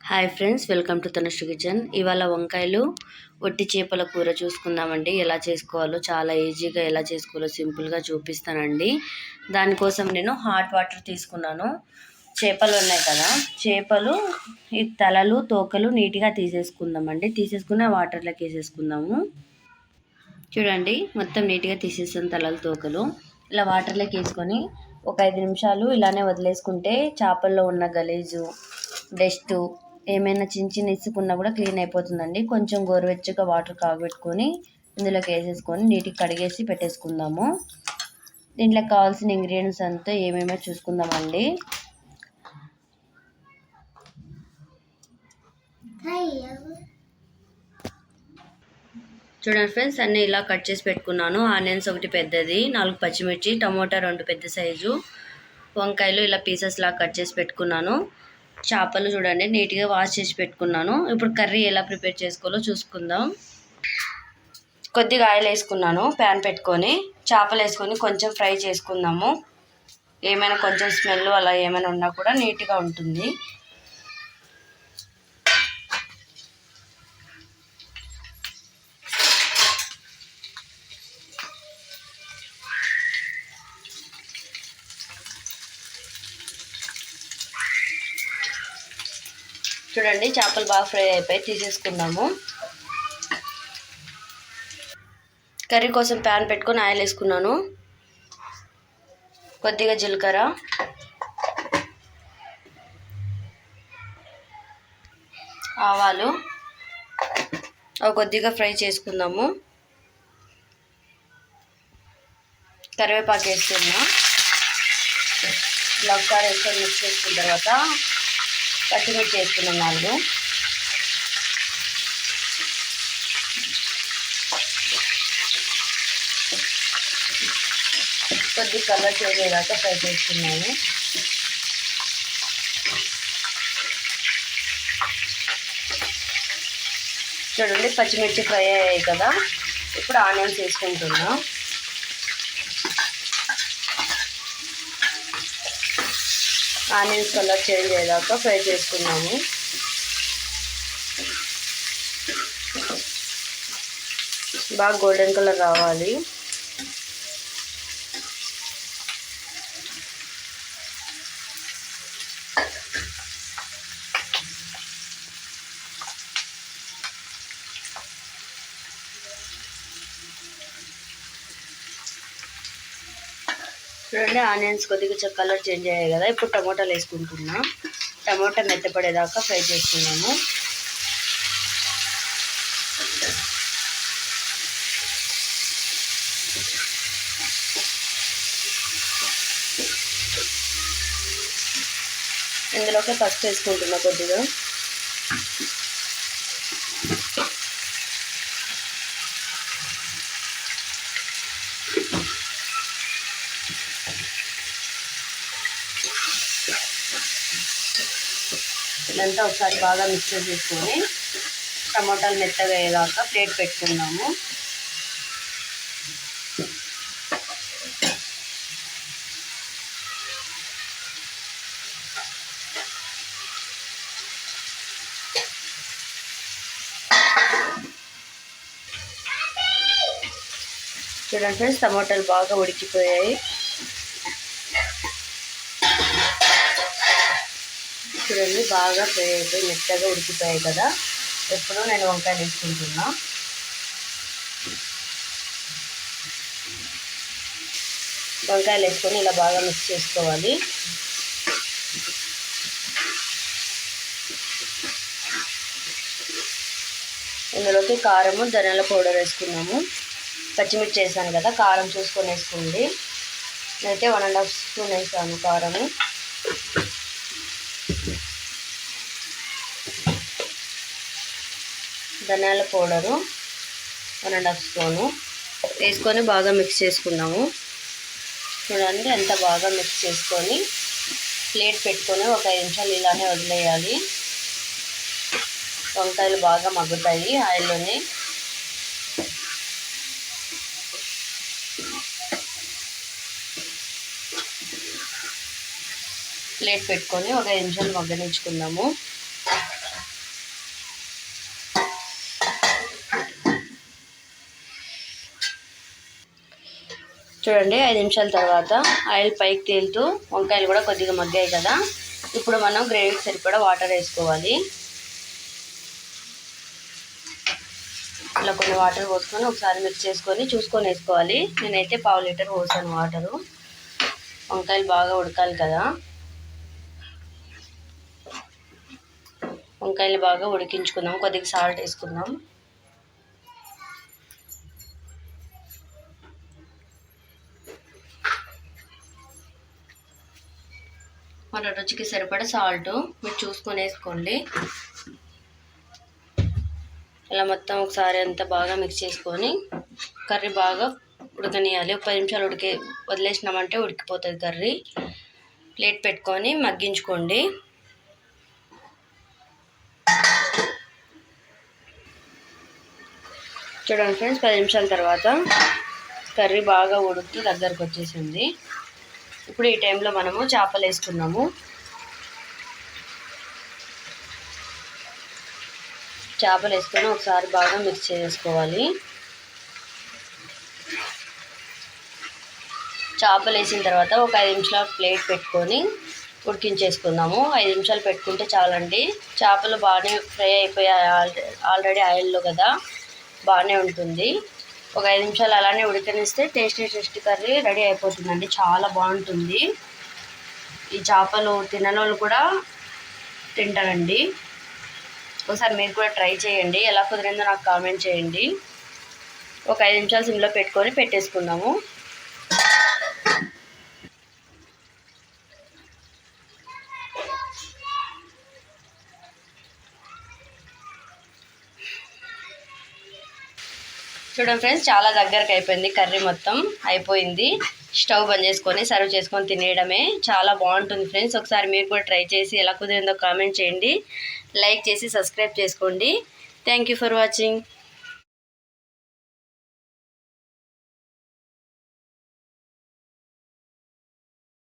Hi friends, welcome to Tanushree kitchen. ఇవాళ వంకాయలు వట్టి చేపల కూర చూసుకుందామండి. ఎలా చేసుకోవాలో, చాలా ఈజీగా ఎలా చేసుకోవాలో సింపుల్గా చూపిస్తానండి. దానికోసం నేను హాట్ వాటర్ తీసుకున్నాను. చేపలు ఉన్నాయి కదా, చేపలు ఈ తలలు తోకలు నీట్గా తీసేసుకుందామండి. తీసేసుకున్న వాటర్లోకి వేసేసుకుందాము. చూడండి, మొత్తం నీట్గా తీసేసాను తలలు తోకలు. ఇలా వాటర్లోకి వేసుకొని ఒక 5 నిమిషాలు ఇలానే వదిలేసుకుంటే చేపల్లో ఉన్న గలీజు, డస్ట్, ఏమైనా చిన్న ఇసుకున్నా కూడా క్లీన్ అయిపోతుందండి. కొంచెం గోరువెచ్చగా వాటర్ కాగబెట్టుకొని ఇందులోకి వేసేసుకొని నీట్గా కడిగేసి పెట్టేసుకుందాము. దీంట్లోకి కావాల్సిన ఇంగ్రీడియంట్స్ అంతా ఏమేమో చూసుకుందామండి. చూడండి ఫ్రెండ్స్, అన్నీ ఇలా కట్ చేసి పెట్టుకున్నాను. ఆనియన్స్ ఒకటి పెద్దది, 4 పచ్చిమిర్చి, టమోటా 2 పెద్ద సైజు, వంకాయలు ఇలా పీసెస్ లాగా కట్ చేసి పెట్టుకున్నాను. చేపలు చూడండి నీట్గా వాష్ చేసి పెట్టుకున్నాను. ఇప్పుడు కర్రీ ఎలా ప్రిపేర్ చేసుకోవాలో చూసుకుందాం. కొద్దిగా ఆయిల్ వేసుకున్నాను, ప్యాన్ పెట్టుకొని చేపలు వేసుకొని కొంచెం ఫ్రై చేసుకుందాము. ఏమైనా కొంచెం స్మెల్ అలా ఏమైనా ఉన్నా కూడా నీట్గా ఉంటుంది. చూడండి, చేపలు బాగా ఫ్రై అయిపోయి తీసేసుకుందాము. కర్రీ కోసం ప్యాన్ పెట్టుకొని ఆయిల్ వేసుకున్నాను. కొద్దిగా జీలకర్ర, ఆవాలు కొద్దిగా ఫ్రై చేసుకుందాము. కరివేపాకు వేసుకున్నా. ఇలా ఒకసారి వేసుకొని మిక్స్ చేసుకున్న తర్వాత పచ్చిమిర్చి వేసుకున్నాం 4. కొద్ది కలర్ చేసేదాకా ఫ్రై చేసుకున్నాను. చూడండి, పచ్చిమిర్చి ఫ్రై అయ్యాయి కదా, ఇప్పుడు ఆనియన్స్ వేసుకుంటున్నా. ఆనియన్స్ కలర్ చేంజ్ అయ్యేదాకా ఫ్రై చేసుకున్నాము. బాగా గోల్డెన్ కలర్ రావాలి. చూడండి, ఆనియన్స్ కొద్దిగా కలర్ చేంజ్ అయ్యాయి కదా, ఇప్పుడు టమోటాలు వేసుకుంటున్నా. టమోటా మెత్తపడేదాకా ఫ్రై చేసుకున్నాము. ఇందులోకి పసుపు వేసుకుంటున్నా కొద్దిగా. ఇదంతా ఒకసారి బాగా మిక్స్ చేసుకొని టమాటాలు మెత్తగా అయ్యేదాకా ప్లేట్ పెట్టుకున్నాము. చూడండి ఫ్రెండ్స్, టమాటాలు బాగా ఉడికిపోయాయి. చూడండి, బాగా ఫ్రై అయిపోయి మెత్తగా ఉడికిపోయాయి కదా, ఇప్పుడు నేను వంకాయలు వేసుకుంటున్నా. వంకాయలు వేసుకొని ఇలా బాగా మిక్స్ చేసుకోవాలి. ఇందులోకి కారము, ధనియాల పౌడర్ వేసుకున్నాము. పచ్చిమిర్చి వేసాను కదా, కారం చూసుకొని వేసుకోండి. నేనైతే 1.5 స్పూన్ వేసాను కారము. ధనియాల పౌడరు 1.5 స్పూను వేసుకొని బాగా మిక్స్ చేసుకున్నాము. చూడండి, ఎంత బాగా మిక్స్ చేసుకొని ప్లేట్ పెట్టుకొని ఒక 5 నిమిషాలు ఇలానే వదిలేయాలి. వంకాయలు బాగా మగ్గుతాయి ఆయిల్లోనే. ప్లేట్ పెట్టుకొని ఒక 5 నిమిషాలు మగ్గనించుకుందాము. చూడండి 5 నిమిషాల తర్వాత ఆయిల్ పైకి తేలుతూ వంకాయలు కూడా కొద్దిగా మగ్గాయి కదా. ఇప్పుడు మనం గ్రేవీకి సరిపడా వాటర్ వేసుకోవాలి. ఇలా కొన్ని వాటర్ పోసుకొని ఒకసారి మిక్స్ చేసుకొని చూసుకొని వేసుకోవాలి. నేనైతే 1/2 లీటర్ పోసాను వాటరు. వంకాయలు బాగా ఉడకాలి కదా. వంకాయలు బాగా ఉడికించుకుందాం. కొద్దిగా సాల్ట్ వేసుకుందాం. మన రుచికి సరిపడా సాల్ట్ మీరు చూసుకొని వేసుకోండి. ఇలా మొత్తం ఒకసారి అంతా బాగా మిక్స్ చేసుకొని కర్రీ బాగా ఉడకనియాలి. ఒక 10 నిమిషాలు వదిలేసినామంటే ఉడికిపోతుంది కర్రీ. ప్లేట్ పెట్టుకొని మగ్గించుకోండి. చూడండి ఫ్రెండ్స్, 10 నిమిషాల తర్వాత కర్రీ బాగా ఉడుకుతూ దగ్గరకు వచ్చేసింది. ఇప్పుడు ఈ టైంలో మనము చేపలు వేసుకున్నాము. చేపలు వేసుకొని ఒకసారి బాగా మిక్స్ చేసుకోవాలి. చేపలు వేసిన తర్వాత ఒక 5 నిమిషాలు ప్లేట్ పెట్టుకొని ఉడికించేసుకుందాము. 5 నిమిషాలు పెట్టుకుంటే చాలండి. చేపలు బాగానే ఫ్రై అయిపోయాయి ఆల్రెడీ ఆయిల్లో కదా, బాగానే ఉంటుంది. ఒక 5 నిమిషాలు అలానే ఉడకనిస్తే టేస్టీ కర్రీ రెడీ అయిపోతుందండి. చాలా బాగుంటుంది. ఈ చేపలు తినని వాళ్ళు కూడా తింటారండి. ఒకసారి మీరు కూడా ట్రై చేయండి. ఎలా కుదిరిందో నాకు కామెంట్ చేయండి. ఒక 5 నిమిషాలు సిమ్లో పెట్టుకొని పెట్టేసుకుందాము. చూడండి ఫ్రెండ్స్, చాలా దగ్గరకు అయిపోయింది. కర్రీ మొత్తం అయిపోయింది. స్టవ్ బంద్ చేసుకొని సర్వ్ చేసుకొని తినేయడమే. చాలా బాగుంటుంది ఫ్రెండ్స్. ఒకసారి మీరు కూడా ట్రై చేసి ఎలా కుదిరిందో కామెంట్ చేయండి. లైక్ చేసి సబ్స్క్రైబ్ చేసుకోండి. Thank you for watching.